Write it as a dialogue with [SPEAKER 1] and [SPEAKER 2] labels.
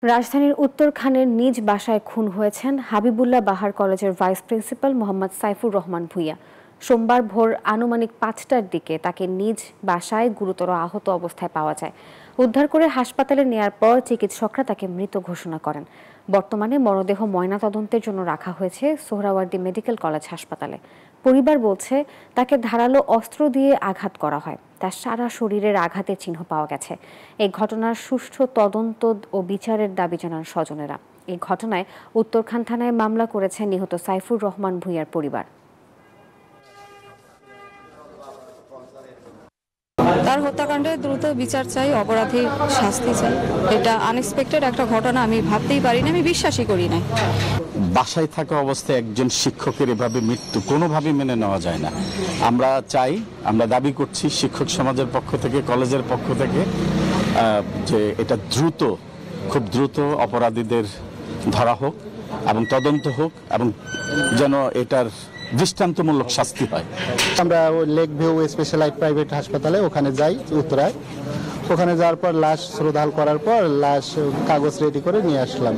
[SPEAKER 1] রাজধানীর উত্তরখানের নিজ বাসায় খুন হয়েছেন হাবিবুল্লাহ বাহার কলেজের ভাইস প্রিন্সিপাল মোহাম্মদ সাইফুর রহমান ভূঁইয়া। সোমবার ভোর আনুমানিক ৫টার দিকে তাকে নিজ বাসায় গুরুতর আহত অবস্থায় পাওয়া যায়। উদ্ধার করে হাসপাতালে নেয়ার পর চিকিৎসকরা তাকে মৃত ঘোষণা করেন। বর্তমানে মরদেহ ময়নাতদন্তের জন্য রাখা হয়েছে সোহরাওয়ার্দী মেডিকেল কলেজ হাসপাতালে। পরিবার বলছে তাকে ধারালো অস্ত্র দিয়ে আঘাত করা হয়। তার সারা শরীরের আঘাতের চিহ্ন পাওয়া গেছে। এই ঘটনার সুষ্ঠু তদন্ত ও বিচারের দাবি জানান স্বজনেরা। এই ঘটনায় উত্তরখান থানায় মামলা করেছে নিহত সাইফুর রহমান ভূঁইয়ার পরিবার।
[SPEAKER 2] তার হত্যাকাণ্ডে দ্রুত বিচার চাই, অপরাধীর শাস্তি চাই। এটা আনএক্সপেক্টেড একটা ঘটনা, আমি ভাবতেই পারিনি, আমি বিশ্বাসই করি না।
[SPEAKER 3] বাসায় থাকা অবস্থায় একজন শিক্ষকের এভাবে মৃত্যু কোনোভাবেই মেনে নেওয়া যায় না। আমরা দাবি করছি শিক্ষক সমাজের পক্ষ থেকে, কলেজের পক্ষ থেকে, যে এটা খুব দ্রুত অপরাধীদের ধরা হোক এবং তদন্ত হোক এবং যেন এটার দৃষ্টান্তমূলক শাস্তি হয়।
[SPEAKER 4] আমরা লেক ভিউ স্পেশালাইজড প্রাইভেট হাসপাতালে ওখানে যাই উত্তরায়। ওখানে যাওয়ার পর লাশ শ্রদ্ধাল করার পর লাশ কাগজ রেডি করে নিয়ে আসলাম।